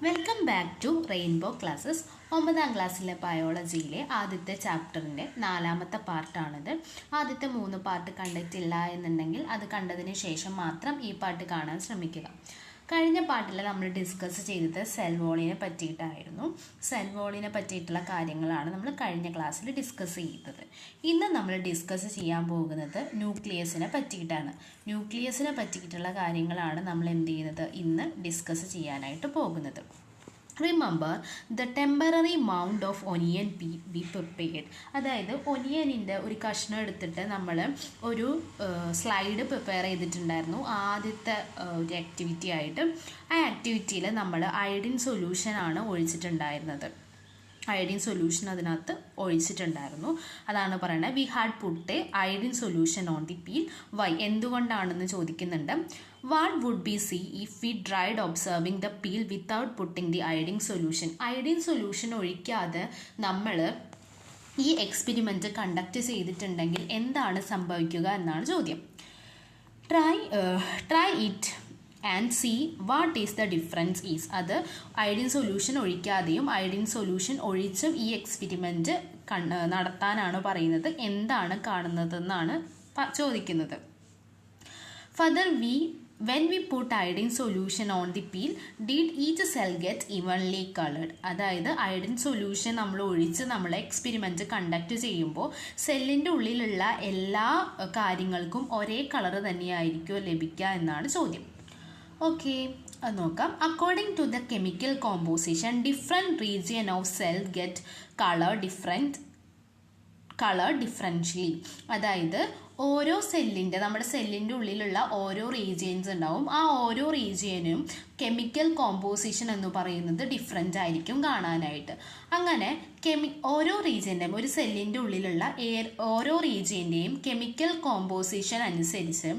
Welcome back to rainbow classes. 9ാം ക്ലാസ്സിലെ ബയോളജിയിലെ ആദ്യത്തെ ചാപ്റ്ററിൻ്റെ 4ാമത്തെ പാർട്ടാണിത്. ആദ്യത്തെ 3 പാർട്ട് കണ്ടിട്ടില്ല എന്നുണ്ടെങ്കിൽ അത് കണ്ടതിന് ശേഷം മാത്രം ഈ പാർട്ട് കാണാൻ ശ്രമിക്കുക. കഴിഞ്ഞ പാർട്ടിൽ നമ്മൾ ഡിസ്കസ് ചെയ്തത് സെൽ വോളിനെ പറ്റിയിട്ടായിരുന്നു. സെൽ വോളിനെ പറ്റിയിട്ടുള്ള കാര്യങ്ങളാണ് നമ്മൾ കഴിഞ്ഞ ക്ലാസ്സിൽ ഡിസ്കസ് ചെയ്തത്. ഇന്ന് നമ്മൾ ഡിസ്കസ് ചെയ്യാൻ പോകുന്നത് ന്യൂക്ലിയസിനെ പറ്റിയിട്ടാണ്. ന്യൂക്ലിയസിനെ പറ്റിയിട്ടുള്ള കാര്യങ്ങളാണ് നമ്മൾ എന്ത് ചെയ്യുന്നത് ഇന്ന് ഡിസ്കസ് ചെയ്യാനായിട്ട് പോകുന്നത്. Remember the temporary mount of onion be prepared. അതായത് ഒനിയനിൻ്റെ ഒരു കഷ്ണം എടുത്തിട്ട് നമ്മൾ ഒരു സ്ലൈഡ് പ്രിപ്പയർ ചെയ്തിട്ടുണ്ടായിരുന്നു ആദ്യത്തെ ഒരു ആക്ടിവിറ്റി ആയിട്ട്. ആ ആക്ടിവിറ്റിയിൽ നമ്മൾ അയഡിൻ സൊല്യൂഷനാണ് ഒഴിച്ചിട്ടുണ്ടായിരുന്നത്. അയഡിൻ സൊല്യൂഷൻ അതിനകത്ത് ഒഴിച്ചിട്ടുണ്ടായിരുന്നു. അതാണ് പറയുന്നത് we had put a iodine solution on the peel. Why, എന്തുകൊണ്ടാണെന്ന് ചോദിക്കുന്നുണ്ട്. What would be see if we tried observing the peel without putting the iodine solution. Iodine solution ഒഴിക്കാതെ നമ്മൾ ഈ എക്സ്പെരിമെൻറ്റ് കണ്ടക്ട് ചെയ്തിട്ടുണ്ടെങ്കിൽ എന്താണ് സംഭവിക്കുക എന്നാണ് ചോദ്യം. Try it and see what is the difference is. അത് അയഡിൻ സൊല്യൂഷൻ ഒഴിക്കാതെയും അയഡിൻ സൊല്യൂഷൻ ഒഴിച്ചും ഈ എക്സ്പെരിമെൻറ്റ് നടത്താനാണ് പറയുന്നത്. എന്താണ് കാണുന്നതെന്നാണ് ചോദിക്കുന്നത്. Further when we put iodine solution on the peel, did each cell get evenly colored? അതായത് അയഡിൻ സൊല്യൂഷൻ നമ്മൾ ഒഴിച്ച് നമ്മൾ എക്സ്പെരിമെൻറ്റ് കണ്ടക്ട് ചെയ്യുമ്പോൾ സെല്ലിൻ്റെ ഉള്ളിലുള്ള എല്ലാ കാര്യങ്ങൾക്കും ഒരേ കളർ തന്നെയായിരിക്കുമോ ലഭിക്കുക എന്നാണ് ചോദ്യം. ഓക്കെ, അത് നോക്കാം. According to the chemical composition different region of cell get colour differentially. അതായത് ഓരോ സെല്ലിൻ്റെ നമ്മുടെ സെല്ലിൻ്റെ ഉള്ളിലുള്ള ഓരോ റീജിയൻസ് ഉണ്ടാവും. ആ ഓരോ റീജിയനും കെമിക്കൽ കോമ്പോസിഷൻ എന്ന് പറയുന്നത് ഡിഫറെൻ്റ് ആയിരിക്കും കാണാനായിട്ട്. അങ്ങനെ ഓരോ റീജിയൻ്റെയും ഒരു സെല്ലിൻ്റെ ഉള്ളിലുള്ള ഓരോ റീജിയൻ്റെയും കെമിക്കൽ കോമ്പോസിഷൻ അനുസരിച്ച്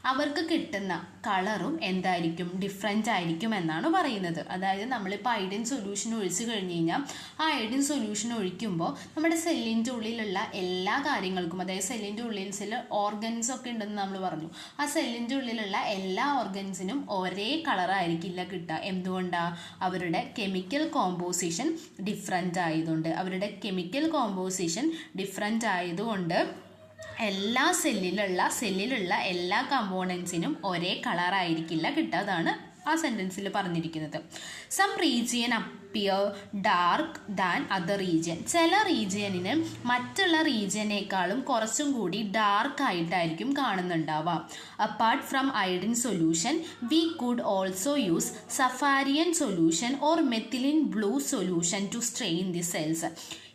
അവർക്ക് കിട്ടുന്ന കളറും എന്തായിരിക്കും, ഡിഫറെൻ്റ് ആയിരിക്കും എന്നാണ് പറയുന്നത്. അതായത് നമ്മളിപ്പോൾ അയഡിൻ സൊല്യൂഷൻ ഒഴിച്ച് കഴിഞ്ഞ് കഴിഞ്ഞാൽ ആ അയഡിൻ സൊല്യൂഷൻ ഒഴിക്കുമ്പോൾ നമ്മുടെ സെല്ലിൻ്റെ ഉള്ളിലുള്ള എല്ലാ കാര്യങ്ങൾക്കും, അതായത് സെല്ലിൻ്റെ ഉള്ളിൽ ചില ഓർഗൻസ് ഒക്കെ ഉണ്ടെന്ന് നമ്മൾ പറഞ്ഞു, ആ സെല്ലിൻ്റെ ഉള്ളിലുള്ള എല്ലാ ഓർഗൻസിനും ഒരേ കളറായിരിക്കില്ല കിട്ടുക. എന്തുകൊണ്ടാണ്? അവരുടെ കെമിക്കൽ കോമ്പോസിഷൻ ഡിഫറെൻ്റ് ആയതുകൊണ്ട്. അവരുടെ കെമിക്കൽ കോമ്പോസിഷൻ ഡിഫറെൻ്റ് ആയതുകൊണ്ട് എല്ലാ സെല്ലിലുള്ള എല്ലാ കമ്പോണൻസിനും ഒരേ കളറായിരിക്കില്ല കിട്ടുക. അതാണ് ആ സെൻറ്റൻസിൽ പറഞ്ഞിരിക്കുന്നത്. Some region appear dark than other region. ചില റീജിയനിന് മറ്റുള്ള റീജിയനേക്കാളും കുറച്ചും കൂടി ഡാർക്ക് ആയിട്ടായിരിക്കും കാണുന്നുണ്ടാവുക. Apart from iodine solution we could also use safranin solution or methylene blue solution to strain the cells.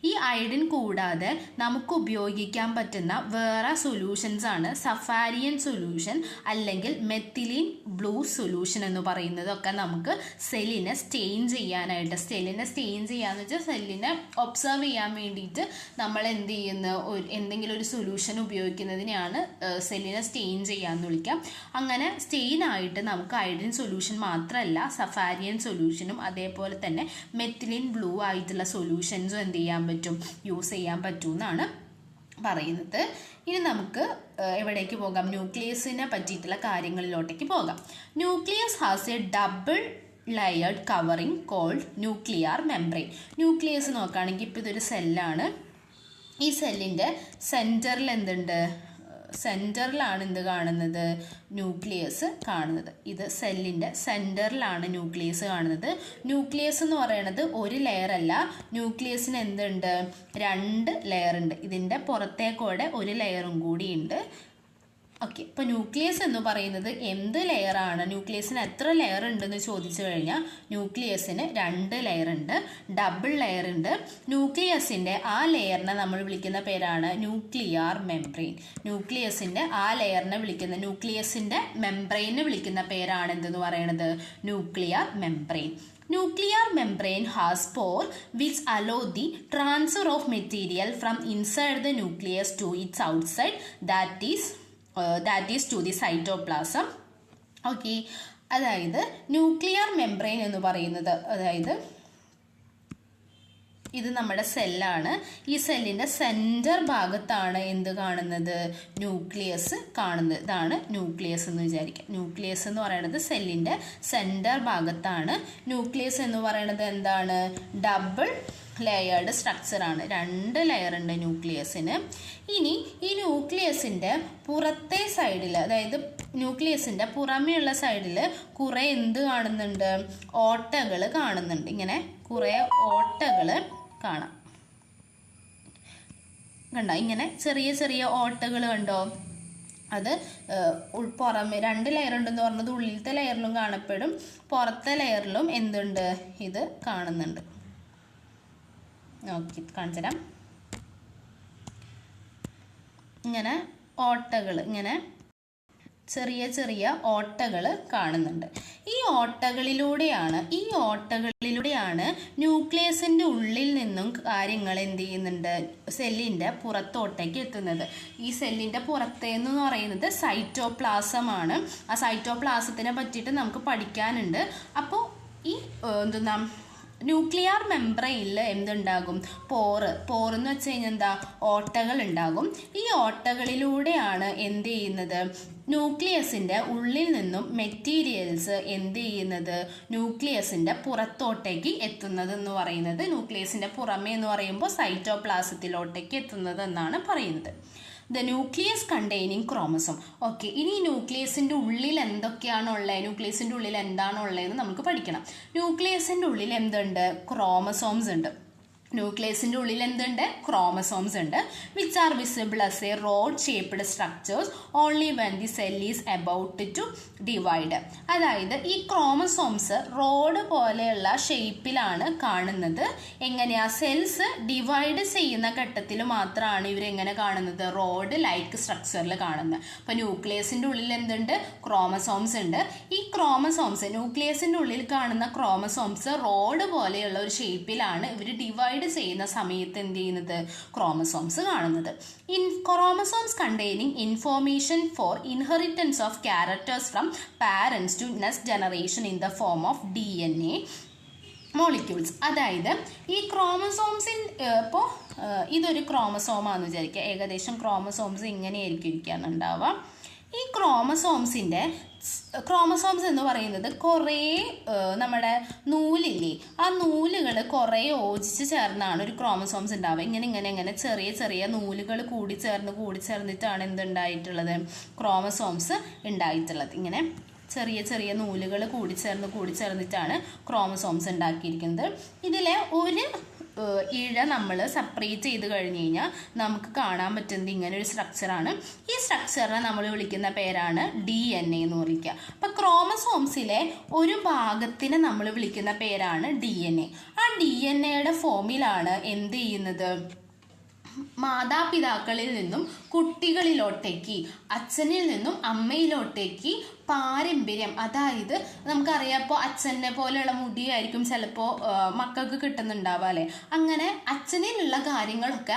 ഈ അയഡിൻ കൂടാതെ നമുക്ക് ഉപയോഗിക്കാൻ പറ്റുന്ന വേറെ സൊല്യൂഷൻസ് ആണ് സഫാരിയൻ സൊല്യൂഷൻ അല്ലെങ്കിൽ മെത്തിലിൻ ബ്ലൂ സൊല്യൂഷൻ എന്ന് പറയുന്നതൊക്കെ നമുക്ക് സെല്ലിനെ സ്റ്റെയിൻ ചെയ്യാനായിട്ട്. സെല്ലിനെ സ്റ്റെയിൻ ചെയ്യാന്ന് വെച്ചാൽ സെല്ലിനെ ഒബ്സർവ് ചെയ്യാൻ വേണ്ടിയിട്ട് നമ്മൾ എന്ത് ചെയ്യുന്ന എന്തെങ്കിലും ഒരു സൊല്യൂഷൻ ഉപയോഗിക്കുന്നതിനെയാണ് സെല്ലിനെ സ്റ്റെയിൻ ചെയ്യാമെന്ന് വിളിക്കാം. അങ്ങനെ സ്റ്റെയിൻ ആയിട്ട് നമുക്ക് അയഡിൻ സൊല്യൂഷൻ മാത്രമല്ല സഫാരിയൻ സൊല്യൂഷനും അതേപോലെ തന്നെ മെത്തിലിൻ ബ്ലൂ ആയിട്ടുള്ള സൊല്യൂഷൻസും എന്ത് ചെയ്യാൻ പറ്റും, യൂസ് ചെയ്യാൻ പറ്റുമെന്നാണ് പറയുന്നത്. ഇനി നമുക്ക് എവിടേക്ക് പോകാം? ന്യൂക്ലിയസിനെ പറ്റിയിട്ടുള്ള കാര്യങ്ങളിലോട്ടേക്ക് പോകാം. Nucleus has a double layered covering called nuclear membrane. Nucleus നോക്കുകയാണെങ്കിൽ ഇപ്പോൾ ഇതൊരു സെല്ലാണ്. ഈ സെല്ലിൻ്റെ സെൻറ്ററിൽ എന്തുണ്ട്? സെൻറ്ററിലാണ് എന്ത് കാണുന്നത്? ന്യൂക്ലിയസ് കാണുന്നത്. ഇത് സെല്ലിൻ്റെ സെൻറ്ററിലാണ് ന്യൂക്ലിയസ് കാണുന്നത്. ന്യൂക്ലിയസ് എന്ന് പറയുന്നത് ഒരു ലെയർ അല്ല. ന്യൂക്ലിയസിന് എന്തുണ്ട്? 2 ലെയർ ഉണ്ട്. ഇതിൻ്റെ പുറത്തേക്കൂടെ ഒരു ലെയറും കൂടി ഉണ്ട്. ഓക്കെ, ഇപ്പോൾ ന്യൂക്ലിയസ് എന്ന് പറയുന്നത് എന്ത് ലെയറാണ്? ന്യൂക്ലിയസിന് എത്ര ലെയർ ഉണ്ടെന്ന് ചോദിച്ചു കഴിഞ്ഞാൽ ന്യൂക്ലിയസിന് 2 ലെയർ ഉണ്ട്, ഡബിൾ ലെയർ ഉണ്ട്. ന്യൂക്ലിയസിൻ്റെ ആ ലെയറിനെ നമ്മൾ വിളിക്കുന്ന പേരാണ് ന്യൂക്ലിയർ മെംബ്രെയിൻ. ന്യൂക്ലിയസിൻ്റെ ആ ലെയറിനെ വിളിക്കുന്ന, ന്യൂക്ലിയസിൻ്റെ മെംബ്രെയിനെ വിളിക്കുന്ന പേരാണ് എന്തെന്ന് പറയുന്നത്? Nuclear membrane. Nuclear membrane has pore which allow the transfer of material from inside the nucleus to its outside, that is to the cytoplasm. Okay, അതായത് ന്യൂക്ലിയർ മെംബ്രെയിൻ എന്ന് പറയുന്നത്, അതായത് ഇത് നമ്മുടെ സെല്ലാണ്. ഈ സെല്ലിൻ്റെ സെൻറ്റർ ഭാഗത്താണ് എന്ത് കാണുന്നത്? ന്യൂക്ലിയസ് കാണുന്നത്. ഇതാണ് ന്യൂക്ലിയസ് എന്ന് വിചാരിക്കാം. ന്യൂക്ലിയസ് എന്ന് പറയുന്നത് സെല്ലിൻ്റെ സെൻറ്റർ ഭാഗത്താണ്. ന്യൂക്ലിയസ് എന്ന് പറയുന്നത് എന്താണ്? Double layered സ്ട്രക്ചറാണ്. 2 ലെയർ ഉണ്ട് ന്യൂക്ലിയസിന്. ഇനി ഈ ന്യൂക്ലിയസിൻ്റെ പുറത്തെ സൈഡിൽ, അതായത് ന്യൂക്ലിയസിൻ്റെ പുറമേയുള്ള സൈഡിൽ കുറേ എന്ത് കാണുന്നുണ്ട്? ഓട്ടകൾ കാണുന്നുണ്ട്. ഇങ്ങനെ കുറേ ഓട്ടകൾ കാണാം. കണ്ടോ? ഇങ്ങനെ ചെറിയ ചെറിയ ഓട്ടകൾ കണ്ടോ? അത് പുറമെ 2 ലെയർ ഉണ്ടെന്ന് പറഞ്ഞത് ഉള്ളിലത്തെ ലെയറിലും കാണപ്പെടും, പുറത്തെ ലെയറിലും എന്തുണ്ട്? ഇത് കാണുന്നുണ്ട്. നോക്കി കാണിച്ചു തരാം. ഇങ്ങനെ ഓട്ടകൾ, ഇങ്ങനെ ചെറിയ ചെറിയ ഓട്ടകൾ കാണുന്നുണ്ട്. ഈ ഓട്ടകളിലൂടെയാണ് ന്യൂക്ലിയസിൻ്റെ ഉള്ളിൽ നിന്നും കാര്യങ്ങൾ എന്ത് ചെയ്യുന്നുണ്ട്? സെല്ലിൻ്റെ പുറത്തോട്ടേക്ക് എത്തുന്നത്. ഈ സെല്ലിൻ്റെ പുറത്തേന്ന് പറയുന്നത് സൈറ്റോപ്ലാസമാണ്. ആ സൈറ്റോപ്ലാസത്തിനെ പറ്റിയിട്ട് നമുക്ക് പഠിക്കാനുണ്ട്. അപ്പോൾ ഈ എന്തെന്നാ ന്യൂക്ലിയർ മെംബ്രെയിനിൽ എന്തുണ്ടാകും? പോറെന്ന് വെച്ച് കഴിഞ്ഞാൽ എന്താ? ഓട്ടകൾ ഉണ്ടാകും. ഈ ഓട്ടകളിലൂടെയാണ് എന്ത് ചെയ്യുന്നത്? ന്യൂക്ലിയസിൻ്റെ ഉള്ളിൽ നിന്നും മെറ്റീരിയൽസ് എന്ത് ചെയ്യുന്നത്? ന്യൂക്ലിയസിൻ്റെ പുറത്തോട്ടേക്ക് എത്തുന്നത് എന്ന് പറയുന്നത്. ന്യൂക്ലിയസിൻ്റെ പുറമേ എന്ന് പറയുമ്പോൾ സൈറ്റോപ്ലാസത്തിലോട്ടേക്ക് എത്തുന്നത് എന്നാണ് പറയുന്നത്. The nucleus containing chromosome. Okay, ഇനി ന്യൂക്ലിയസിൻ്റെ ഉള്ളിൽ എന്തൊക്കെയാണുള്ളത്? ന്യൂക്ലിയസിൻ്റെ ഉള്ളിൽ എന്താണുള്ളതെന്ന് നമുക്ക് പഠിക്കണം. ന്യൂക്ലിയസിൻ്റെ ഉള്ളിൽ എന്തുണ്ട്? ക്രോമസോംസ് ഉണ്ട്. ന്യൂക്ലിയസിൻ്റെ ഉള്ളിൽ എന്തുണ്ട്? ക്രോമസോംസ് ഉണ്ട്. Which are visible as a rod shaped structures only when the cell is about to divide. അതായത് ഈ ക്രോമസോംസ് റോഡ് പോലെയുള്ള ഷേപ്പിലാണ് കാണുന്നത്. എങ്ങനെയാ? സെൽസ് ഡിവൈഡ് ചെയ്യുന്ന ഘട്ടത്തിൽ മാത്രമാണ് ഇവരെങ്ങനെ കാണുന്നത്? റോഡ് ലൈക്ക് സ്ട്രക്ചറിൽ കാണുന്നത്. അപ്പോൾ ന്യൂക്ലിയസിൻ്റെ ഉള്ളിൽ എന്തുണ്ട്? ക്രോമസോംസ് ഉണ്ട്. ഈ ക്രോമസോംസ്, ന്യൂക്ലിയസിൻ്റെ ഉള്ളിൽ കാണുന്ന ക്രോമസോംസ് റോഡ് പോലെയുള്ള ഒരു ഷേപ്പിലാണ് ഇവർ ഡിവൈഡ് ചെയ്യുന്ന സമയത്ത് എന്ത് ചെയ്യുന്നത്? ക്രോമസോംസ് കാണുന്നത്. Chromosomes containing information for inheritance of characters from parents to next generation in the form of DNA molecules. അതായത് ഈ ക്രോമസോംസിൻ ഇപ്പോൾ ഇതൊരു ക്രോമസോമാണെന്ന് വിചാരിക്കുക. ഏകദേശം ക്രോമസോംസ് ഇങ്ങനെയായിരിക്കും ഇരിക്കാനുണ്ടാവുക. ഈ ക്രോമസോംസ് എന്ന് പറയുന്നത് കുറേ നമ്മുടെ നൂലില്ലേ, ആ നൂലുകൾ കുറേ യോജിച്ച് ചേർന്നാണ് ഒരു ക്രോമസോംസ് ഉണ്ടാവുക. ഇങ്ങനെ ചെറിയ ചെറിയ നൂലുകൾ കൂടിച്ചേർന്നിട്ടാണ് എന്തുണ്ടായിട്ടുള്ളത്? ക്രോമസോംസ് ഉണ്ടായിട്ടുള്ളത്. ഇങ്ങനെ ചെറിയ ചെറിയ നൂലുകൾ കൂടിച്ചേർന്നിട്ടാണ് ക്രോമസോംസ് ഉണ്ടാക്കിയിരിക്കുന്നത്. ഇതിലെ ഒരു ഇഴ നമ്മൾ സെപ്പറേറ്റ് ചെയ്ത് കഴിഞ്ഞ് കഴിഞ്ഞാൽ നമുക്ക് കാണാൻ പറ്റുന്നത് ഇങ്ങനെ ഒരു സ്ട്രക്ചറാണ്. ഈ സ്ട്രക്ചറിനെ നമ്മൾ വിളിക്കുന്ന പേരാണ് DNA എന്ന് വിളിക്കുക. അപ്പം ക്രോമസോംസിലെ ഒരു ഭാഗത്തിനെ നമ്മൾ വിളിക്കുന്ന പേരാണ് DNA. ആ DNAയുടെ ഫോമിലാണ് എന്ത് ചെയ്യുന്നത്? മാതാപിതാക്കളിൽ നിന്നും കുട്ടികളിലോട്ടേക്ക്, അച്ഛനിൽ നിന്നും അമ്മയിലോട്ടേക്ക് പാരമ്പര്യം. അതായത് നമുക്കറിയാം, ഇപ്പോൾ അച്ഛനെ പോലെയുള്ള മുടിയായിരിക്കും ചിലപ്പോൾ മക്കൾക്ക് കിട്ടുന്നുണ്ടാവുക അല്ലേ. അങ്ങനെ അച്ഛനിലുള്ള കാര്യങ്ങളൊക്കെ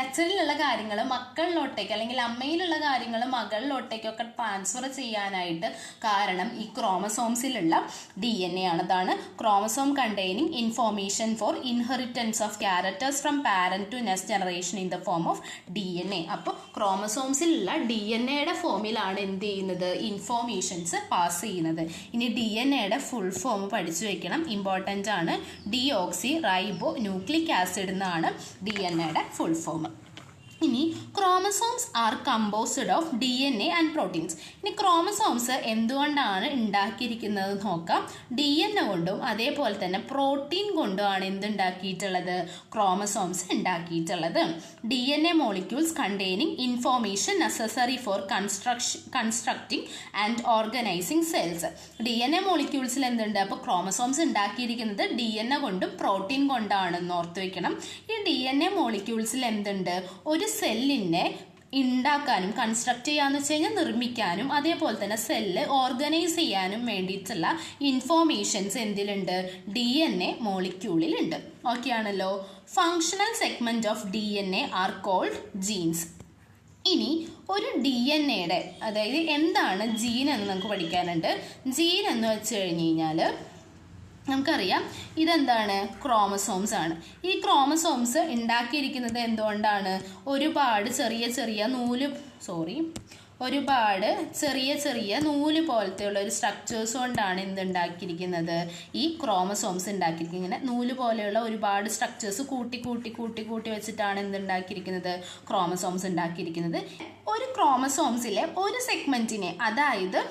അച്ഛനിലുള്ള കാര്യങ്ങൾ മക്കളിലോട്ടേക്ക്, അല്ലെങ്കിൽ അമ്മയിലുള്ള കാര്യങ്ങൾ മകളിലോട്ടേക്കൊക്കെ ട്രാൻസ്ഫർ ചെയ്യാനായിട്ട് കാരണം ഈ ക്രോമസോംസിലുള്ള DNA ആണ്. അതാണ് chromosome containing information for inheritance of characters from parent to next generation in the form of DNA. അപ്പോൾ ക്രോമസോംസിലുള്ള DNAയുടെ ഫോമിലാണ് എന്ത് ചെയ്യുന്നത്? ഇൻഫോർമേഷൻസ് പാസ് ചെയ്യുന്നത്. ഇനി DNAയുടെ ഫുൾ ഫോം പഠിച്ചു വെക്കണം, ഇമ്പോർട്ടൻ്റ് ആണ്. ഡിയോക്സി റൈബോ ന്യൂക്ലിക് ആസിഡ് എന്നാണ് DNAയുടെ ഫുൾ ഫോം. ഇനി chromosomes are composed of DNA and proteins. ഇനി ക്രോമസോംസ് എന്തുകൊണ്ടാണ് ഉണ്ടാക്കിയിരിക്കുന്നത് നോക്കാം. DNA കൊണ്ടും അതേപോലെ തന്നെ പ്രോട്ടീൻ കൊണ്ടുമാണ് എന്തുണ്ടാക്കിയിട്ടുള്ളത്? ക്രോമസോംസ് ഉണ്ടാക്കിയിട്ടുള്ളത്. DNA molecules containing information necessary for constructing and organising cells. DNA മോളിക്യൂൾസിൽ എന്തുണ്ട്? അപ്പോൾ ക്രോമസോംസ് ഉണ്ടാക്കിയിരിക്കുന്നത് DNA കൊണ്ടും പ്രോട്ടീൻ കൊണ്ടാണെന്ന് ഓർത്ത് വയ്ക്കണം. ഈ DNA മോളിക്യൂൾസിൽ എന്തുണ്ട്? ഒരു സെല്ലിനെ ഉണ്ടാക്കാനും കൺസ്ട്രക്ട് ചെയ്യാന്ന് വെച്ച് കഴിഞ്ഞാൽ നിർമ്മിക്കാനും അതേപോലെ തന്നെ സെല്ല് ഓർഗനൈസ് ചെയ്യാനും വേണ്ടിയിട്ടുള്ള ഇൻഫോർമേഷൻസ് എന്തിലുണ്ട്? DNA മോളിക്യൂളിലുണ്ട്. ഓക്കെ ആണല്ലോ. Functional segment of DNA are called genes. ഇനി ഒരു DNAയുടെ, അതായത് എന്താണ് ജീൻ എന്ന് നമുക്ക് പഠിക്കാനുണ്ട്. ജീൻ എന്ന് വെച്ച് കഴിഞ്ഞ് കഴിഞ്ഞാൽ നമുക്കറിയാം ഇതെന്താണ്, ക്രോമസോംസ് ആണ്. ഈ ക്രോമസോംസ് ഉണ്ടാക്കിയിരിക്കുന്നത് എന്തുകൊണ്ടാണ്? ഒരുപാട് ചെറിയ നൂല് പോലത്തെയുള്ള ഒരു സ്ട്രക്ചേഴ്സ് കൊണ്ടാണ് എന്തുണ്ടാക്കിയിരിക്കുന്നത്, ഈ ക്രോമസോംസ് ഉണ്ടാക്കിയിരിക്കുന്നത്. ഇങ്ങനെ നൂല് പോലെയുള്ള ഒരുപാട് സ്ട്രക്ചേഴ്സ് കൂട്ടി വെച്ചിട്ടാണ് എന്തുണ്ടാക്കിയിരിക്കുന്നത്, ക്രോമസോംസ് ഉണ്ടാക്കിയിരിക്കുന്നത്. ഒരു ക്രോമസോംസിലെ ഒരു സെഗ്മെന്റിനെ, അതായത്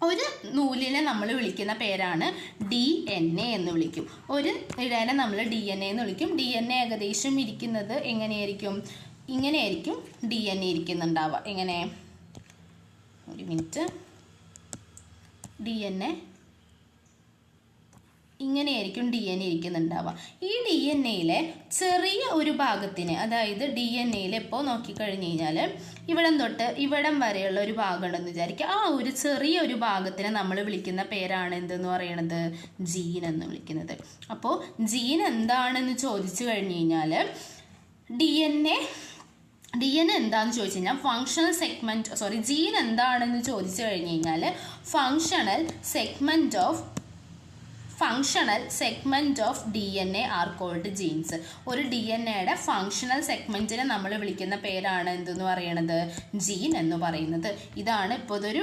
ഒരു നൂലിനെ നമ്മൾ വിളിക്കുന്ന പേരാണ് DNA എന്ന് വിളിക്കും. ഒരു ഇഴനെ നമ്മൾ DNA എന്ന് വിളിക്കും. DNA ഏകദേശം ഇരിക്കുന്നത് എങ്ങനെയായിരിക്കും? ഇങ്ങനെയായിരിക്കും DNA ഇരിക്കുന്നുണ്ടാവുക. എങ്ങനെ? ഒരു മിനിറ്റ്. ഇങ്ങനെയായിരിക്കും DNA ഇരിക്കുന്നുണ്ടാവുക. ഈ DNAയിലെ ചെറിയ ഒരു ഭാഗത്തിന്, അതായത് DNAയിൽ ഇപ്പോൾ നോക്കിക്കഴിഞ്ഞ് കഴിഞ്ഞാൽ ഇവിടം തൊട്ട് ഇവിടം വരെയുള്ള ഒരു ഭാഗം ഉണ്ടെന്ന് വിചാരിക്കുക. ആ ഒരു ചെറിയ ഒരു ഭാഗത്തിനെ നമ്മൾ വിളിക്കുന്ന പേരാണ് എന്തെന്ന് പറയുന്നത്, ജീൻ എന്ന് വിളിക്കുന്നത്. അപ്പോൾ ജീൻ എന്താണെന്ന് ചോദിച്ചു കഴിഞ്ഞ് കഴിഞ്ഞാൽ DNA എന്താണെന്ന് ചോദിച്ചു കഴിഞ്ഞാൽ ജീൻ എന്താണെന്ന് ചോദിച്ചു കഴിഞ്ഞ് കഴിഞ്ഞാൽ functional segment of DNA are called genes. ഒരു DNAയുടെ ഫങ്ഷണൽ സെഗ്മെന്റിനെ നമ്മൾ വിളിക്കുന്ന പേരാണ് എന്തെന്ന് പറയണത്, ജീൻ എന്ന് പറയുന്നത്. ഇതാണ് ഇപ്പോൾ ഇതൊരു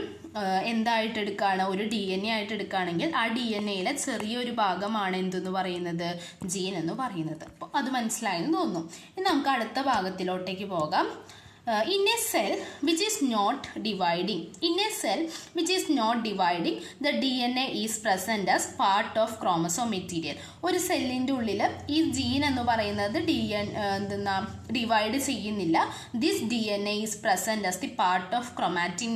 എന്തായിട്ട് എടുക്കുകയാണ്, ഒരു DNA ആയിട്ട് എടുക്കുകയാണെങ്കിൽ ആ DNAയിലെ ചെറിയൊരു ഭാഗമാണ് എന്തെന്ന് പറയുന്നത്, ജീൻ എന്ന് പറയുന്നത്. അപ്പോൾ അത് മനസ്സിലായെന്ന് തോന്നുന്നു. ഇനി നമുക്ക് അടുത്ത ഭാഗത്തിലോട്ടേക്ക് പോകാം. In a cell which is not dividing, the DNA is present as part of chromosome material. ഒരു സെല്ലിൻ്റെ ഉള്ളിൽ ഈ ജീൻ എന്ന് പറയുന്നത് ഡിവൈഡ് ചെയ്യുന്നില്ല. This DNA is present as the part of chromatin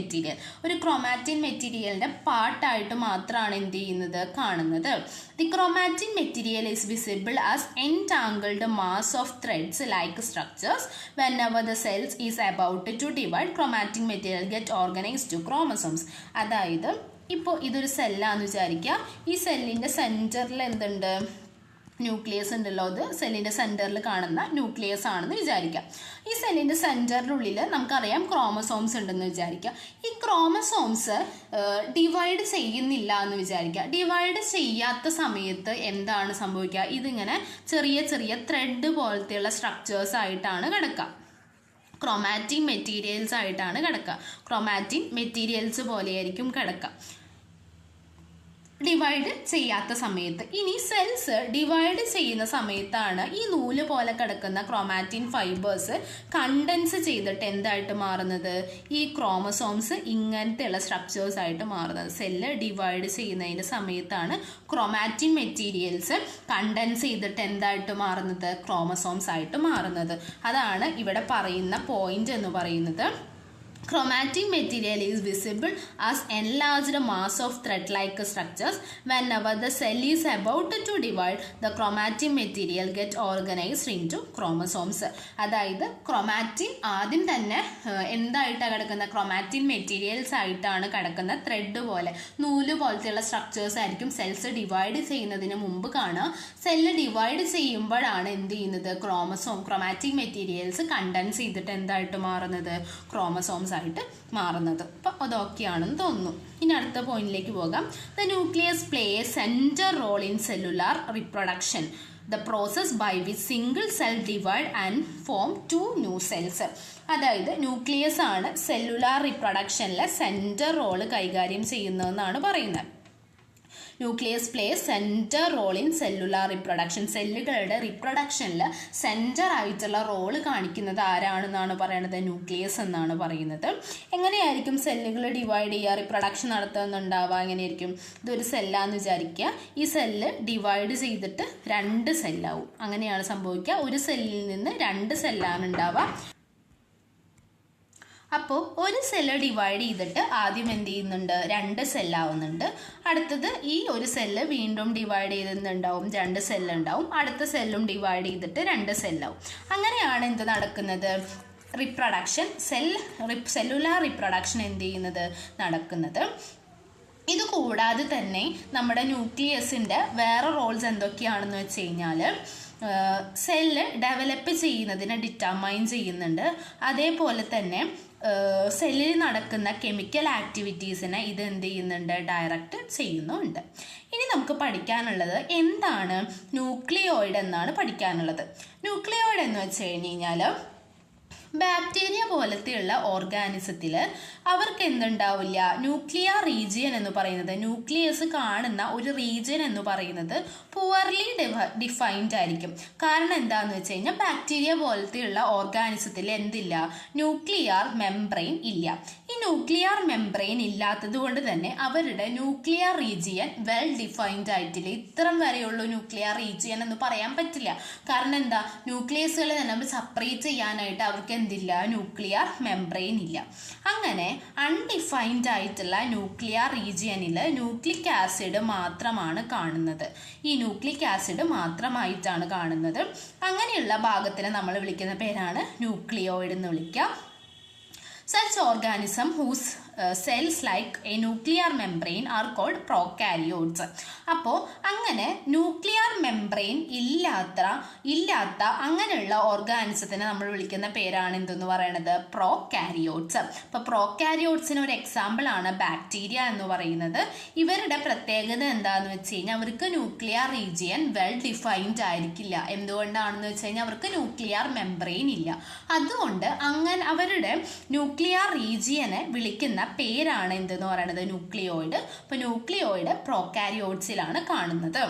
material. ഒരു ക്രോമാറ്റിൻ മെറ്റീരിയലിൻ്റെ പാർട്ടായിട്ട് മാത്രമാണ് എന്ത് ചെയ്യുന്നത്, കാണുന്നത്. The chromatin material is visible as entangled mass of threads like structures. Whenever the cells is about to divide, chromatin material get organized to chromosomes. അതായത് ഇപ്പോൾ ഇതൊരു സെല്ലാന്ന് വിചാരിക്കുക. ഈ സെല്ലിൻ്റെ സെൻറ്ററിൽ എന്തുണ്ട്, ന്യൂക്ലിയസ് ഉണ്ടല്ലോ. അത് സെല്ലിൻ്റെ സെൻറ്ററിൽ കാണുന്ന ന്യൂക്ലിയസ് ആണെന്ന് വിചാരിക്കാം. ഈ സെല്ലിൻ്റെ സെൻറ്ററിനുള്ളിൽ നമുക്കറിയാം ക്രോമസോംസ് ഉണ്ടെന്ന് വിചാരിക്കുക. ഈ ക്രോമസോംസ് ഡിവൈഡ് ചെയ്യുന്നില്ല എന്ന് വിചാരിക്കുക. ഡിവൈഡ് ചെയ്യാത്ത സമയത്ത് എന്താണ് സംഭവിക്കുക, ഇതിങ്ങനെ ചെറിയ ത്രെഡ് പോലത്തെയുള്ള സ്ട്രക്ചേഴ്സ് ആയിട്ടാണ് കിടക്കുക. ക്രോമാറ്റിൻ മെറ്റീരിയൽസ് ആയിട്ടാണ് കിടക്കുക. ക്രോമാറ്റിൻ മെറ്റീരിയൽസ് പോലെയായിരിക്കും കിടക്കുക ഡിവൈഡ് ചെയ്യാത്ത സമയത്ത്. ഇനി സെൽസ് ഡിവൈഡ് ചെയ്യുന്ന സമയത്താണ് ഈ നൂല് പോലെ കിടക്കുന്ന ക്രോമാറ്റിൻ ഫൈബേഴ്സ് കണ്ടൻസ് ചെയ്തിട്ട് എന്തായിട്ട് മാറുന്നത്, ഈ ക്രോമസോംസ് ഇങ്ങനത്തെയുള്ള സ്ട്രക്ചേഴ്സ് ആയിട്ട് മാറുന്നത്. സെല്ല് ഡിവൈഡ് ചെയ്യുന്നതിൻ്റെ സമയത്താണ് ക്രോമാറ്റിൻ മെറ്റീരിയൽസ് കണ്ടൻസ് ചെയ്തിട്ട് എന്തായിട്ട് മാറുന്നത്, ക്രോമസോംസ് ആയിട്ട് മാറുന്നത്. അതാണ് ഇവിടെ പറയുന്ന പോയിന്റ് എന്ന് പറയുന്നത്. Chromatin material is visible as enlarged mass of thread-like structures. Whenever the cell is about to divide, the chromatin material get organized into chromosomes. അതായത് ക്രോമാറ്റിൻ ആദ്യം തന്നെ എന്തായിട്ടാണ് കിടക്കുന്ന, ക്രോമാറ്റിൻ മെറ്റീരിയൽസ് ആയിട്ടാണ് കിടക്കുന്ന. ത്രെഡ് പോലെ നൂല് പോലത്തെയുള്ള സ്ട്രക്ചേഴ്സ് ആയിരിക്കും സെൽസ് ഡിവൈഡ് ചെയ്യുന്നതിന് മുമ്പ് കാണുക. സെല്ല് ഡിവൈഡ് ചെയ്യുമ്പോഴാണ് എന്ത് ചെയ്യുന്നത്, ക്രോമാറ്റിൻ മെറ്റീരിയൽസ് കണ്ടൻസ് ചെയ്തിട്ട് എന്തായിട്ട് മാറുന്നത്, ക്രോമസോംസ് ആയിട്ട് മാറുന്നത്. അപ്പോൾ അതൊക്കെയാണെന്ന് തോന്നുന്നു. ഇനി അടുത്ത പോയിന്റിലേക്ക് പോകാം. The nucleus play a central role in cellular reproduction, the process by which single cell divide and form 2 new cells. അതായത് ന്യൂക്ലിയസ് ആണ് സെല്ലുലാർ റിപ്രൊഡക്ഷനിലെ സെൻട്രൽ റോള് കൈകാര്യം ചെയ്യുന്നതെന്നാണ് പറയുന്നത്. Nucleus play centre role in cellular reproduction. സെല്ലുകളുടെ റിപ്രൊഡക്ഷനിൽ centre ആയിട്ടുള്ള role കാണിക്കുന്നത് ആരാണെന്നാണ് പറയുന്നത്, ന്യൂക്ലിയസ് എന്നാണ് പറയുന്നത്. എങ്ങനെയായിരിക്കും സെല്ലുകൾ ഡിവൈഡ് ചെയ്യുക, റിപ്രൊഡക്ഷൻ നടത്തുന്നുണ്ടാവുക, എങ്ങനെയായിരിക്കും, ഇതൊരു സെല്ലാന്ന് വിചാരിക്കുക. ഈ സെല്ല് ഡിവൈഡ് ചെയ്തിട്ട് 2 സെല്ലാവും. അങ്ങനെയാണ് സംഭവിക്കുക. ഒരു സെല്ലിൽ നിന്ന് 2 സെല്ലാണ് ഉണ്ടാവുക. അപ്പോൾ ഒരു സെല്ല് ഡിവൈഡ് ചെയ്തിട്ട് ആദ്യം എന്ത് ചെയ്യുന്നുണ്ട്, 2 സെല്ലാവുന്നുണ്ട്. അടുത്തത് ഈ ഒരു സെല്ല് വീണ്ടും ഡിവൈഡ് ചെയ്തിട്ടുണ്ടാവും, 2 സെല്ലുണ്ടാവും. അടുത്ത സെല്ലും ഡിവൈഡ് ചെയ്തിട്ട് 2 സെല്ലാവും. അങ്ങനെയാണ് എന്ത് നടക്കുന്നത്, റിപ്രൊഡക്ഷൻ, സെല്ലുലാർ റിപ്രൊഡക്ഷൻ എന്ത് ചെയ്യുന്നത്, നടക്കുന്നത്. ഇത് കൂടാതെ തന്നെ നമ്മുടെ ന്യൂക്ലിയസിൻ്റെ വേറെ റോൾസ് എന്തൊക്കെയാണെന്ന് വെച്ച് കഴിഞ്ഞാൽ സെല്ല് ഡെവലപ്പ് ചെയ്യുന്നതിനെ ഡിറ്റർമൈൻ ചെയ്യുന്നുണ്ട്. അതേപോലെ തന്നെ സെല്ലിൽ നടക്കുന്ന കെമിക്കൽ ആക്ടിവിറ്റീസിനെ ഇത് എന്ത് ചെയ്യുന്നുണ്ട്, ഡയറക്റ്റ് ചെയ്യുന്നുണ്ട്. ഇനി നമുക്ക് പഠിക്കാനുള്ളത് എന്താണ് ന്യൂക്ലിയോയിഡ് എന്നാണ് പഠിക്കാനുള്ളത്. ന്യൂക്ലിയോയിഡ് എന്ന് വെച്ച് കഴിഞ്ഞാൽ ബാക്ടീരിയ പോലത്തെയുള്ള ഓർഗാനിസത്തിൽ അവർക്ക് എന്തുണ്ടാവില്ല, ന്യൂക്ലിയർ റീജിയൻ എന്ന് പറയുന്നത്, ന്യൂക്ലിയസ് കാണുന്ന ഒരു റീജിയൻ എന്ന് പറയുന്നത് പുവർലി ഡിഫൈൻഡ് ആയിരിക്കും. കാരണം എന്താണെന്ന് വെച്ച് കഴിഞ്ഞാൽ ബാക്ടീരിയ പോലത്തെയുള്ള ഓർഗാനിസത്തിൽ എന്തില്ല, ന്യൂക്ലിയർ മെംബ്രെയിൻ ഇല്ല. ഈ ന്യൂക്ലിയർ മെംബ്രെയിൻ ഇല്ലാത്തത് കൊണ്ട് തന്നെ അവരുടെ ന്യൂക്ലിയർ റീജിയൻ വെൽ ഡിഫൈൻഡ് ആയിട്ടില്ല. ഇത്തരം വരെയുള്ള ന്യൂക്ലിയർ റീജിയൻ എന്ന് പറയാൻ പറ്റില്ല. കാരണം എന്താ, ന്യൂക്ലിയസുകളെ തന്നെ സെപ്പറേറ്റ് ചെയ്യാനായിട്ട് അവർക്ക് എന്തില്ല, ന്യൂക്ലിയർ മെംബ്രെയിൻ ഇല്ല. അങ്ങനെ അൺഡിഫൈൻഡ് ആയിട്ടുള്ള ന്യൂക്ലിയർ റീജിയനിൽ ന്യൂക്ലിക് ആസിഡ് മാത്രമാണ് കാണുന്നത്. ഈ ന്യൂക്ലിക് ആസിഡ് മാത്രമായിട്ടാണ് കാണുന്നത്. അങ്ങനെയുള്ള ഭാഗത്തിനെ നമ്മൾ വിളിക്കുന്ന പേരാണ് ന്യൂക്ലിയോയിഡ് എന്ന് വിളിക്കുക. Such organism whose cells like a nuclear membrane are called prokaryotes. അപ്പോൾ അങ്ങനെ ന്യൂക്ലിയർ മെംബ്രെയിൻ ഇല്ലാത്ത അങ്ങനെയുള്ള ഓർഗാനിസത്തിനെ നമ്മൾ വിളിക്കുന്ന പേരാണ് എന്തെന്ന് പറയുന്നത്, പ്രോകാരിയോട്സ്. അപ്പോൾ പ്രോകാരിയോട്സിന് ഒരു എക്സാമ്പിൾ ആണ് ബാക്ടീരിയ എന്ന് പറയുന്നത്. ഇവരുടെ പ്രത്യേകത എന്താണെന്ന് വെച്ച് കഴിഞ്ഞാൽ അവർക്ക് ന്യൂക്ലിയർ റീജിയൻ വെൽ ഡിഫൈൻഡ് ആയിരിക്കില്ല. എന്തുകൊണ്ടാണെന്ന് വെച്ച് കഴിഞ്ഞാൽ അവർക്ക് ന്യൂക്ലിയർ മെംബ്രെയിൻ ഇല്ല. അതുകൊണ്ട് അങ്ങനെ അവരുടെ ന്യൂക്ലിയർ റീജിയനെ വിളിക്കുന്ന പേരാണ് എന്തെന്ന് പറയുന്നത്, ന്യൂക്ലിയോയിഡ്. അപ്പോൾ ന്യൂക്ലിയോയിഡ് പ്രോകാരിയോട്സിലാണ് കാണുന്നത്.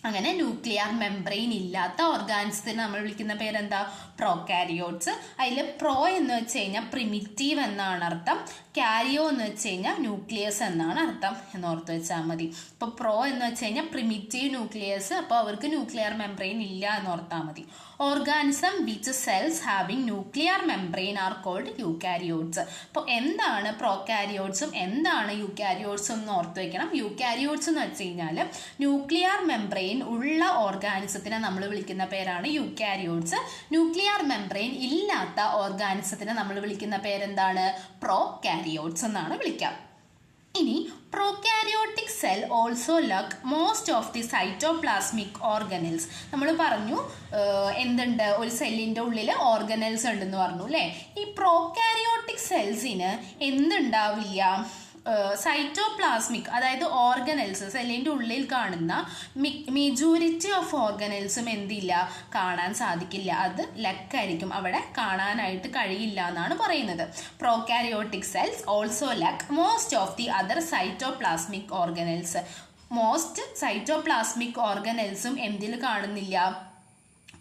അങ്ങനെ ന്യൂക്ലിയർ മെംബ്രെയിൻ ഇല്ലാത്ത ഓർഗാനിസത്തിനെ നമ്മൾ വിളിക്കുന്ന പേരെന്താ, പ്രോകാരിയോട്സ്. അതിൽ പ്രോ എന്ന് വെച്ച് കഴിഞ്ഞാൽ പ്രിമിറ്റീവ് എന്നാണ് അർത്ഥം, കാരിയോ എന്ന് വെച്ച് കഴിഞ്ഞാൽ ന്യൂക്ലിയസ് എന്നാണ് അർത്ഥം എന്ന് ഓർത്ത് വെച്ചാൽ മതി. ഇപ്പോൾ പ്രോ എന്ന് വെച്ച് കഴിഞ്ഞാൽ പ്രിമിറ്റീവ് ന്യൂക്ലിയസ്, അപ്പോൾ അവർക്ക് ന്യൂക്ലിയർ മെംബ്രെയിൻ ഇല്ല എന്ന് ഓർത്താൽ മതി. Organism which cells having nuclear membrane are called eukaryotes. അപ്പോൾ എന്താണ് പ്രോകാരിയോട്സും എന്താണ് യൂക്കാരിയോട്സും എന്ന് ഓർത്ത് വെക്കണം. യൂക്കാരിയോട്സ് എന്ന് വെച്ച് കഴിഞ്ഞാൽ ന്യൂക്ലിയർ മെംബ്രെയിൻ ഉള്ള ഓർഗാനിസത്തിനെ നമ്മൾ വിളിക്കുന്ന പേരാണ് യൂക്കാരിയോട്സ്. ന്യൂക്ലിയർ മെംബ്രെയിൻ ഇല്ലാത്ത ഓർഗാനിസത്തിനെ നമ്മൾ വിളിക്കുന്ന പേരെന്താണ്, പ്രോകാരിയോട്സ് എന്നാണ് വിളിക്കുക. ഇനി prokaryotic cell also lack most of the cytoplasmic organelles. നമ്മൾ പറഞ്ഞു എന്തുണ്ട്, ഒരു സെല്ലിൻ്റെ ഉള്ളിൽ ഓർഗനൽസ് ഉണ്ടെന്ന് പറഞ്ഞു അല്ലേ. ഈ പ്രോകാരിയോട്ടിക് സെൽസിന് എന്തുണ്ടാവില്ല, സൈറ്റോപ്ലാസ്മിക് അതായത് ഓർഗനൽസ്, സെല്ലിൻ്റെ ഉള്ളിൽ കാണുന്ന മെജോറിറ്റി ഓഫ് ഓർഗനൽസും എന്തില്ല, കാണാൻ സാധിക്കില്ല. അത് ലക്കായിരിക്കും, അവിടെ കാണാനായിട്ട് കഴിയില്ല എന്നാണ് പറയുന്നത്. Prokaryotic cells also lack most of the other cytoplasmic organelles. Most cytoplasmic ഓർഗനൽസും എന്തിൽ കാണുന്നില്ല,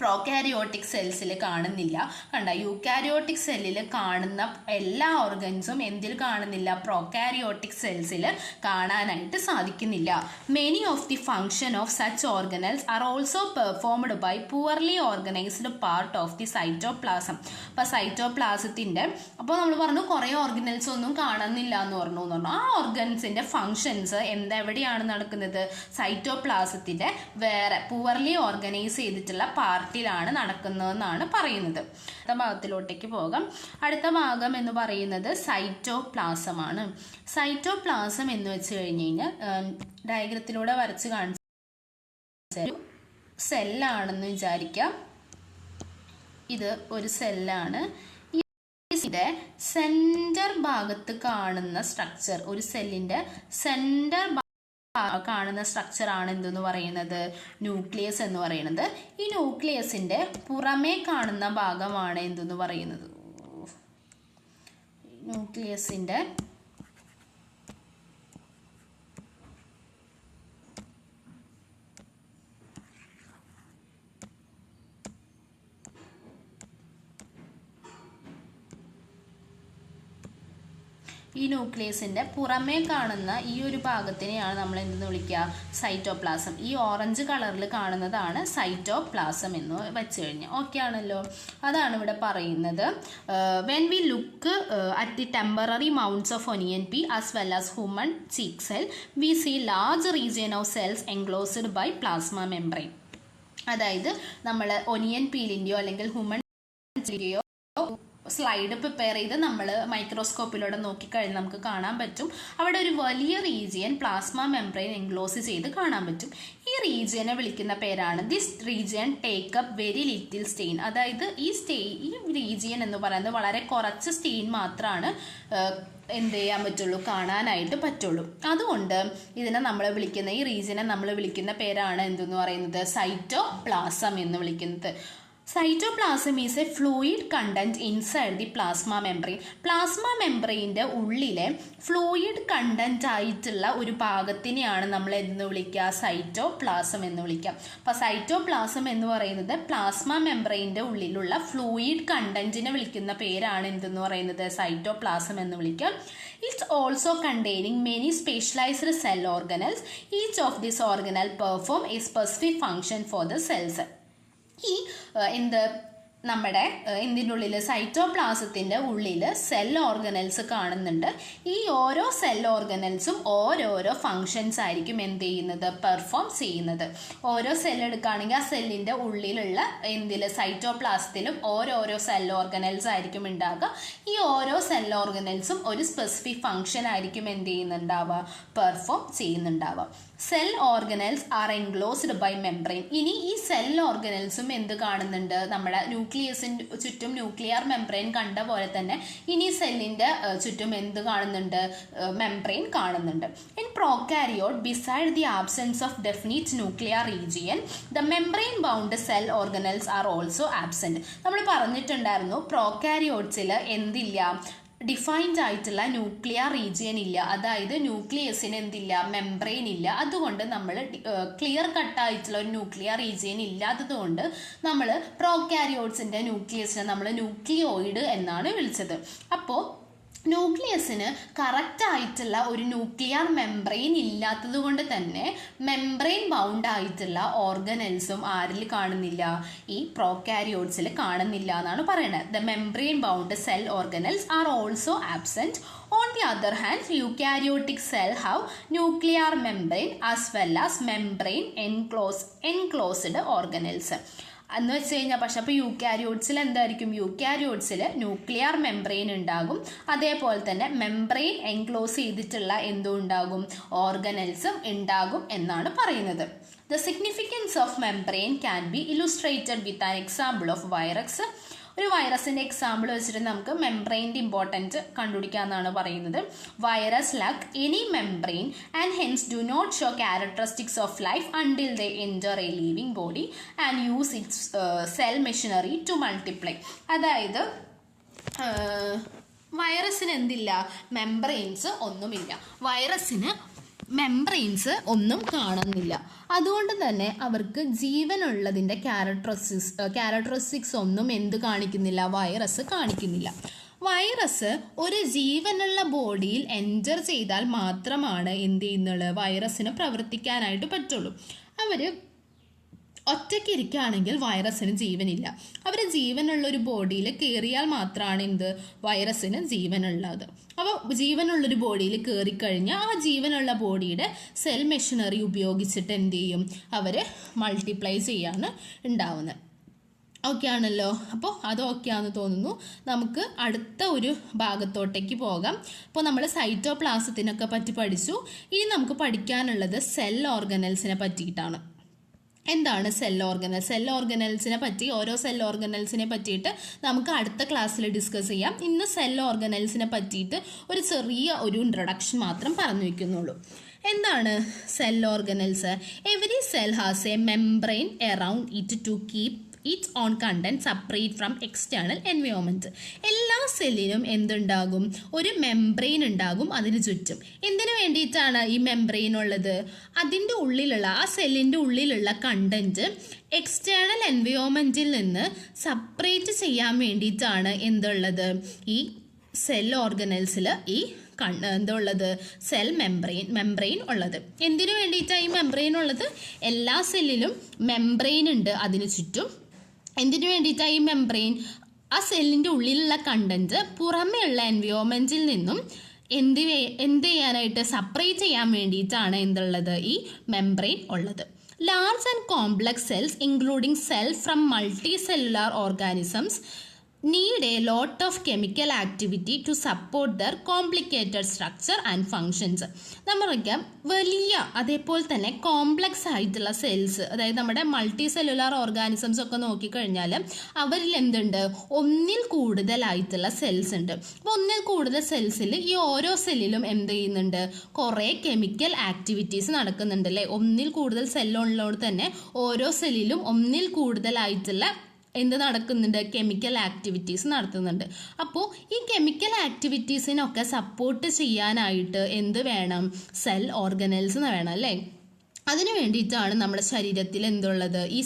പ്രോകാരിയോട്ടിക് സെൽസിൽ കാണുന്നില്ല. കണ്ട, യൂക്കാരിയോട്ടിക് സെല്ലിൽ കാണുന്ന എല്ലാ ഓർഗൻസും എന്തിൽ കാണുന്നില്ല, പ്രോകാരിയോട്ടിക് സെൽസിൽ കാണാനായിട്ട് സാധിക്കുന്നില്ല. Many of the function of such organelles are also performed by poorly organised part of the cytoplasm. അപ്പോൾ സൈറ്റോപ്ലാസത്തിൻ്റെ, അപ്പോൾ നമ്മൾ പറഞ്ഞു കുറേ ഓർഗനൽസ് ഒന്നും കാണുന്നില്ല എന്ന് പറഞ്ഞു. ആ ഓർഗൻസിൻ്റെ ഫങ്ഷൻസ് എവിടെയാണ് നടക്കുന്നത്, സൈറ്റോപ്ലാസത്തിൻ്റെ വേറെ പുവർലി ഓർഗനൈസ് ചെയ്തിട്ടുള്ള പാർട്ടിലാണ് നടക്കുന്നതെന്നാണ് പറയുന്നത്. അടുത്ത ഭാഗത്തിലോട്ടേക്ക് പോകാം. അടുത്ത ഭാഗം എന്ന് പറയുന്നത് സൈറ്റോപ്ലാസമാണ്. സൈറ്റോപ്ലാസം എന്ന് വെച്ച് കഴിഞ്ഞ് കഴിഞ്ഞാൽ ഡയഗ്രത്തിലൂടെ വരച്ച് കാണിച്ച സെല്ലാണെന്ന് വിചാരിക്കാം. ഇത് ഒരു സെല്ലാണ്. ഇതിന്റെ സെന്റർ ഭാഗത്ത് കാണുന്ന സ്ട്രക്ചർ, ഒരു സെല്ലിന്റെ സെന്റർ കാണുന്ന സ്ട്രക്ചർ ആണ് എന്തെന്ന് പറയുന്നത്, ന്യൂക്ലിയസ് എന്ന് പറയുന്നത്. ഈ ന്യൂക്ലിയസിന്റെ പുറമേ കാണുന്ന ഭാഗമാണ് എന്തെന്ന് പറയുന്നത്, ന്യൂക്ലിയസിന്റെ ഈ ന്യൂക്ലിയസിൻ്റെ പുറമേ കാണുന്ന ഈ ഒരു ഭാഗത്തിനെയാണ് നമ്മൾ എന്തെന്ന് വിളിക്കുക, സൈറ്റോപ്ലാസം. ഈ ഓറഞ്ച് കളറിൽ കാണുന്നതാണ് സൈറ്റോപ്ലാസം എന്ന് വെച്ച് കഴിഞ്ഞാൽ. ഓക്കെ ആണല്ലോ, അതാണ് ഇവിടെ പറയുന്നത്. When we look at the temporary mounts of onion peel as well as human cheek cell we see large region of cells enclosed by plasma membrane. അതായത് നമ്മൾ ഒനിയൻ പീലിൻ്റെയോ അല്ലെങ്കിൽ ഹ്യൂമൻ യോ സ്ലൈഡ് പ്രിപ്പയർ ചെയ്ത് നമ്മൾ മൈക്രോസ്കോപ്പിലൂടെ നോക്കിക്കഴിഞ്ഞാൽ നമുക്ക് കാണാൻ പറ്റും, അവിടെ ഒരു വലിയ റീജിയൻ പ്ലാസ്മ മെംബ്രെയിൻ എൻക്ലോസ് ചെയ്ത് കാണാൻ പറ്റും. ഈ റീജിയനെ വിളിക്കുന്ന പേരാണ്, this region take up very little stain. അതായത് ഈ റീജിയൻ എന്ന് പറയുന്നത് വളരെ കുറച്ച് സ്റ്റെയിൻ മാത്രമാണ് എന്ത് ചെയ്യാൻ പറ്റുള്ളൂ, കാണാനായിട്ട് പറ്റുള്ളൂ. അതുകൊണ്ട് ഇതിനെ നമ്മൾ വിളിക്കുന്ന, ഈ റീജിയനെ നമ്മൾ വിളിക്കുന്ന പേരാണ് എന്തെന്ന് പറയുന്നത്, സൈറ്റോപ്ലാസം എന്ന് വിളിക്കുന്നത്. Cytoplasm is a fluid content inside the plasma membrane. Plasma മെംബ്രെയിൻ്റെ ഉള്ളിലെ ഫ്ലൂയിഡ് കണ്ടന്റ് ആയിട്ടുള്ള ഒരു ഭാഗത്തിനെയാണ് നമ്മൾ എന്ന് വിളിക്കുക, സൈറ്റോപ്ലാസം എന്ന് വിളിക്കുക. അപ്പോൾ സൈറ്റോപ്ലാസം എന്ന് പറയുന്നത് പ്ലാസ്മ മെംബ്രെയിൻ്റെ ഉള്ളിലുള്ള ഫ്ലൂയിഡ് കണ്ടന്റിനെ വിളിക്കുന്ന പേരാണ് എന്തെന്ന് പറയുന്നത്, സൈറ്റോപ്ലാസം എന്ന് വിളിക്കുക. It's also containing many specialized cell organelles. Each of these organelles perform a specific function for the cells. ഈ നമ്മുടെ ഇതിൻ്റെ ഉള്ളിൽ, സൈറ്റോപ്ലാസത്തിൻ്റെ ഉള്ളിൽ സെൽ ഓർഗനൽസ് കാണുന്നുണ്ട്. ഈ ഓരോ സെൽ ഓർഗനൽസും ഓരോരോ ഫങ്ഷൻസ് ആയിരിക്കും എന്ത് ചെയ്യുന്നത്, പെർഫോം ചെയ്യുന്നത്. ഓരോ സെൽ എടുക്കുകയാണെങ്കിൽ ആ സെല്ലിൻ്റെ ഉള്ളിലുള്ള സൈറ്റോപ്ലാസത്തിലും ഓരോരോ സെൽ ഓർഗനൽസ് ആയിരിക്കും ഉണ്ടാകുക. ഈ ഓരോ സെൽ ഓർഗനൽസും ഒരു സ്പെസിഫിക് ഫങ്ഷൻ ആയിരിക്കും എന്ത് ചെയ്യുന്നുണ്ടാവുക, പെർഫോം ചെയ്യുന്നുണ്ടാവുക. Cell organelles are enclosed by membrane. ഇനി ഈ സെൽ ഓർഗനൽസും എന്ത് കാണുന്നുണ്ട്, നമ്മുടെ ന്യൂക്ലിയസിന് ചുറ്റും ന്യൂക്ലിയർ മെംബ്രെയിൻ കണ്ട പോലെ തന്നെ ഇനി സെല്ലിൻ്റെ ചുറ്റും എന്ത് കാണുന്നുണ്ട്, മെംബ്രെയിൻ കാണുന്നുണ്ട്. In prokaryote, beside the absence of definite nuclear region, the membrane bound cell organelles are also absent. നമ്മൾ പറഞ്ഞിട്ടുണ്ടായിരുന്നു പ്രോകാരിയോട്സിൽ എന്തില്ല, ഡിഫൈൻഡ് ആയിട്ടുള്ള ന്യൂക്ലിയർ റീജിയൻ ഇല്ല. അതായത് ന്യൂക്ലിയസിന് എന്തില്ല, മെംബ്രെയിൻ ഇല്ല. അതുകൊണ്ട് നമ്മൾ ക്ലിയർ കട്ടായിട്ടുള്ള ഒരു ന്യൂക്ലിയർ റീജിയൻ ഇല്ലാത്തത് കൊണ്ട് നമ്മൾ പ്രോകാരിയോട്സിൻ്റെ ന്യൂക്ലിയസിനെ നമ്മൾ ന്യൂക്ലിയോയിഡ് എന്നാണ് വിളിച്ചത്. അപ്പോൾ ന്യൂക്ലിയസിന് കറക്റ്റായിട്ടുള്ള ഒരു ന്യൂക്ലിയർ മെംബ്രെയിൻ ഇല്ലാത്തത് കൊണ്ട് തന്നെ മെംബ്രെയിൻ ബൗണ്ട് ആയിട്ടുള്ള ഓർഗനൽസും ആരിൽ കാണുന്നില്ല, ഈ പ്രോകാരിയോട്സിൽ കാണുന്നില്ല എന്നാണ് പറയുന്നത്. The membrane bound cell organelles are also absent. On the other hand, eukaryotic cell have nuclear membrane as well as membrane enclosed organelles. എന്ന് വെച്ച് കഴിഞ്ഞാൽ പക്ഷെ അപ്പോൾ യൂക്യാരിയോട്സിൽ എന്തായിരിക്കും, യൂക്യാരിയോട്സിൽ ന്യൂക്ലിയർ മെംബ്രെയിൻ ഉണ്ടാകും. അതേപോലെ തന്നെ മെംബ്രെയിൻ എൻക്ലോസ് ചെയ്തിട്ടുള്ള എന്തും ഉണ്ടാകും, ഓർഗനൽസും ഉണ്ടാകും എന്നാണ് പറയുന്നത്. The significance of membrane can be illustrated with an example of virus. ഒരു വൈറസിൻ്റെ എക്സാമ്പിൾ വെച്ചിട്ട് നമുക്ക് മെംബ്രെയിൻ്റെ ഇമ്പോർട്ടൻറ്റ് കണ്ടുപിടിക്കാമെന്നാണ് പറയുന്നത്. Virus lack any membrane and hence do not show characteristics of life until they enter a living body and use its cell machinery to multiply. അതായത് വൈറസിന് എന്തില്ല, മെംബ്രെയിൻസ് ഒന്നുമില്ല. വൈറസിന് മെംബ്രെയിൻസ് ഒന്നും കാണുന്നില്ല. അതുകൊണ്ട് തന്നെ അവർക്ക് ജീവനുള്ളതിൻ്റെ ക്യാരക്ടറിസ്റ്റിക്സ് ഒന്നും എന്ത് കാണിക്കുന്നില്ല, വൈറസ് കാണിക്കുന്നില്ല. വൈറസ് ഒരു ജീവനുള്ള ബോഡിയിൽ എൻറ്റർ ചെയ്താൽ മാത്രമാണ് എന്ത് ചെയ്യുന്നുള്ളത്, വൈറസിന് പ്രവർത്തിക്കാനായിട്ട് പറ്റുള്ളൂ. അവർ ഒറ്റയ്ക്ക് ഇരിക്കുകയാണെങ്കിൽ വൈറസിന് ജീവനില്ല. അവർ ജീവനുള്ള ഒരു ബോഡിയിൽ കയറിയാൽ മാത്രമാണ് എന്ത്, വൈറസിന് ജീവനുള്ളത്. അപ്പോൾ ജീവനുള്ളൊരു ബോഡിയിൽ കയറിക്കഴിഞ്ഞാൽ ആ ജീവനുള്ള ബോഡിയുടെ സെൽ മെഷീനറി ഉപയോഗിച്ചിട്ട് എന്ത് ചെയ്യും, അവർ മൾട്ടിപ്ലൈ ചെയ്യാണ് ഉണ്ടാവുന്നത്. ഓക്കെ ആണല്ലോ. അപ്പോൾ അത് ഓക്കെ ആണെന്ന് തോന്നുന്നു. നമുക്ക് അടുത്ത ഒരു ഭാഗത്തോട്ടേക്ക് പോകാം. അപ്പോൾ നമ്മൾ സൈറ്റോപ്ലാസത്തിനൊക്കെ പറ്റി പഠിച്ചു. ഇനി നമുക്ക് പഠിക്കാനുള്ളത് സെൽ ഓർഗനൽസിനെ പറ്റിയിട്ടാണ്. എന്താണ് സെൽ ഓർഗനൽ? സെൽ ഓർഗനൽസിനെ പറ്റി, ഓരോ സെൽ ഓർഗനൽസിനെ പറ്റിയിട്ട് നമുക്ക് അടുത്ത ക്ലാസ്സിൽ ഡിസ്കസ് ചെയ്യാം. ഇന്ന് സെൽ ഓർഗനൽസിനെ പറ്റിയിട്ട് ഒരു ചെറിയ ഒരു ഇൻട്രൊഡക്ഷൻ മാത്രം പറഞ്ഞു വയ്ക്കുന്നുള്ളൂ. എന്താണ് cell organelles? Every cell has a membrane around it to keep its own content separate from external environment. എല്ലാ സെല്ലിനും എന്തുണ്ടാകും, ഒരു മെംബ്രെയിൻ ഉണ്ടാകും അതിന് ചുറ്റും. എന്തിനു വേണ്ടിയിട്ടാണ് ഈ മെംബ്രെയിൻ ഉള്ളത്? അതിൻ്റെ ഉള്ളിലുള്ള, ആ സെല്ലിൻ്റെ ഉള്ളിലുള്ള കണ്ടന്റ് എക്സ്റ്റേണൽ എൻവയോൺമെൻറ്റിൽ നിന്ന് സെപ്പറേറ്റ് ചെയ്യാൻ വേണ്ടിയിട്ടാണ് എന്തുള്ളത്, ഈ സെൽ ഓർഗനൽസിൽ ഈ എന്തുള്ളത്, സെൽ മെംബ്രെയിൻ ഉള്ളത്. എന്തിനു വേണ്ടിയിട്ടാണ് ഈ മെംബ്രെയിൻ ഉള്ളത്? എല്ലാ സെല്ലിലും മെംബ്രെയിൻ ഉണ്ട് അതിന് ചുറ്റും. എന്തിനു വേണ്ടിയിട്ടാണ് ഈ മെംബ്രെയിൻ? ആ സെല്ലിൻ്റെ ഉള്ളിലുള്ള കണ്ടന്റ് പുറമേയുള്ള എൻവയോൺമെൻറ്റിൽ നിന്നും എന്ത് ചെയ്യാനായിട്ട്, സെപ്പറേറ്റ് ചെയ്യാൻ വേണ്ടിയിട്ടാണ് എന്തുള്ളത്, ഈ മെംബ്രെയിൻ ഉള്ളത്. Large and complex cells including cell from multi cellular organisms need a lot of chemical activity to support their complicated structure and functions. നമ്മൾക്ക് വലിയ അതേപോലെ തന്നെ കോംപ്ലക്സ് ആയിട്ടുള്ള സെൽസ്, അതായത് നമ്മുടെ മൾട്ടി സെല്ലുലാർ ഓർഗാനിസംസ് ഒക്കെ നോക്കിക്കഴിഞ്ഞാൽ അവരിൽ എന്തുണ്ട്, ഒന്നിൽ കൂടുതലായിട്ടുള്ള സെൽസ് ഉണ്ട്. അപ്പോൾ ഒന്നിൽ കൂടുതൽ സെൽസിൽ ഈ ഓരോ സെല്ലിലും എന്ത് ചെയ്യുന്നുണ്ട്, കുറേ കെമിക്കൽ ആക്ടിവിറ്റീസ് നടക്കുന്നുണ്ട് അല്ലേ. ഒന്നിൽ കൂടുതൽ സെല്ലുള്ളതോട് തന്നെ ഓരോ സെല്ലിലും ഒന്നിൽ കൂടുതലായിട്ടുള്ള എന്ത് നടക്കുന്നുണ്ട്, കെമിക്കൽ ആക്ടിവിറ്റീസ് നടത്തുന്നുണ്ട്. അപ്പോൾ ഈ കെമിക്കൽ ആക്ടിവിറ്റീസിനൊക്കെ സപ്പോർട്ട് ചെയ്യാനായിട്ട് എന്ത് വേണം, സെൽ ഓർഗനൽസ് വേണം അല്ലേ. അതിനു വേണ്ടിയിട്ടാണ് നമ്മുടെ ശരീരത്തിൽ എന്തുള്ളത്, ഈ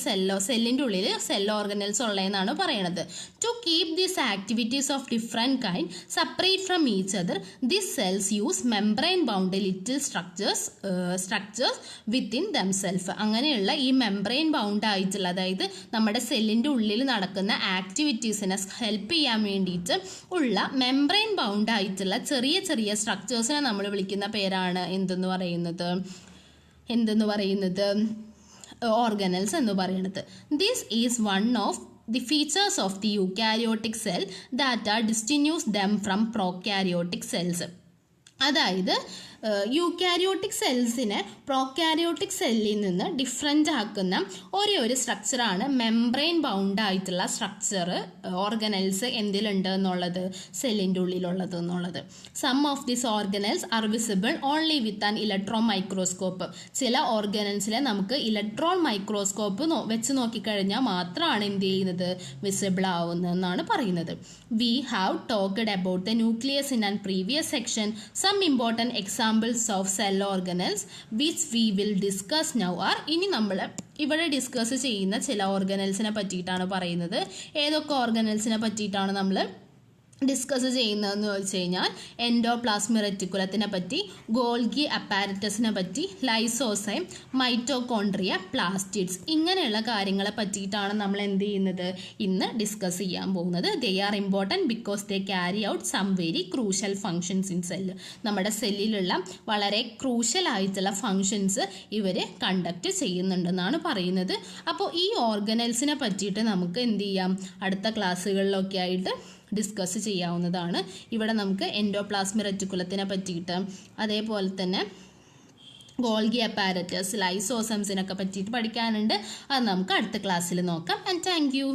സെല്ലിൻ്റെ ഉള്ളിൽ സെൽ ഓർഗനൽസ് ഉള്ളതെന്നാണ് പറയണത്. To keep these activities of different kind separate from each other, this cells use membrane bound little structures within themself. അങ്ങനെയുള്ള ഈ മെംബ്രെയിൻ ബൗണ്ട് ആയിട്ടുള്ള, അതായത് നമ്മുടെ സെല്ലിൻ്റെ ഉള്ളിൽ നടക്കുന്ന ആക്ടിവിറ്റീസിനെ ഹെൽപ്പ് ചെയ്യാൻ വേണ്ടിയിട്ട് ഉള്ള മെംബ്രെയിൻ ബൗണ്ട് ആയിട്ടുള്ള ചെറിയ ചെറിയ സ്ട്രക്ചേഴ്സിനെ നമ്മൾ വിളിക്കുന്ന പേരാണ് എന്തെന്ന് പറയുന്നത് ഓർഗനൽസ് എന്ന് പറയുന്നത്. This is one of the features of the eukaryotic cell that are distinguish them from prokaryotic cells. അതായത് യൂക്കാരിയോട്ടിക് സെൽസിനെ പ്രോക്യാരിയോട്ടിക് സെല്ലിൽ നിന്ന് ഡിഫറെൻ്റ് ആക്കുന്ന ഒരേ ഒരു സ്ട്രക്ചറാണ് മെംബ്രെയിൻ ബൗണ്ട് ആയിട്ടുള്ള സ്ട്രക്ചർ ഓർഗനൽസ് എന്തിലുണ്ട് എന്നുള്ളത്, സെല്ലിൻ്റെ ഉള്ളിലുള്ളത് എന്നുള്ളത്. Some of these organelles are visible only with an electron microscope. ചില ഓർഗനൽസിലെ നമുക്ക് ഇലക്ട്രോൺ മൈക്രോസ്കോപ്പ് വെച്ച് നോക്കിക്കഴിഞ്ഞാൽ മാത്രമാണ് എന്ത് ചെയ്യുന്നത്, വിസിബിൾ ആവുന്നതെന്നാണ് പറയുന്നത്. We have talked about the nucleus in an previous section. Some important examples of cell organelles which we will discuss now are. ഇനി നമ്മൾ ഇവിടെ ഡിസ്കസ് ചെയ്യുന്ന ചില ഓർഗനൽസിനെ പറ്റിയിട്ടാണ് പറയുന്നത്. ഏതൊക്കെ ഓർഗനൽസിനെ പറ്റിയിട്ടാണ് നമ്മൾ ഡിസ്കസ് ചെയ്യുന്നതെന്ന് ചോദിച്ചു കഴിഞ്ഞാൽ എൻഡോപ്ലാസ്മിക് റെറ്റിക്കുലത്തിനെ പറ്റി, ഗോൾഗി അപ്പാരറ്റസിനെ പറ്റി, ലൈസോസൈം, മൈറ്റോകോൺട്രിയ, പ്ലാസ്റ്റിഡ്സ്, ഇങ്ങനെയുള്ള കാര്യങ്ങളെ പറ്റിയിട്ടാണ് നമ്മൾ എന്ത് ചെയ്യുന്നത്, ഇന്ന് ഡിസ്കസ് ചെയ്യാൻ പോകുന്നത്. They are important because they carry out some very crucial functions in cell. നമ്മുടെ സെല്ലിലുള്ള വളരെ ക്രൂഷ്യൽ ആയിട്ടുള്ള ഫങ്ഷൻസ് ഇവർ കണ്ടക്ട് ചെയ്യുന്നുണ്ടെന്നാണ് പറയുന്നത്. അപ്പോൾ ഈ ഓർഗനൽസിനെ പറ്റിയിട്ട് നമുക്ക് എന്ത് ചെയ്യാം, അടുത്ത ക്ലാസ്സുകളിലൊക്കെ ആയിട്ട് ഡിസ്കസ് ചെയ്യാവുന്നതാണ്. ഇവിടെ നമുക്ക് എൻഡോപ്ലാസ്മിക് റെറ്റിക്കുലത്തിനെ പറ്റിയിട്ട്, അതേപോലെ തന്നെ ഗോൾഗി അപ്പാരറ്റസ്, ലൈസോസംസിനൊക്കെ പറ്റിയിട്ട് പഠിക്കാനുണ്ട്. അത് നമുക്ക് അടുത്ത ക്ലാസ്സിൽ നോക്കാം. And thank you.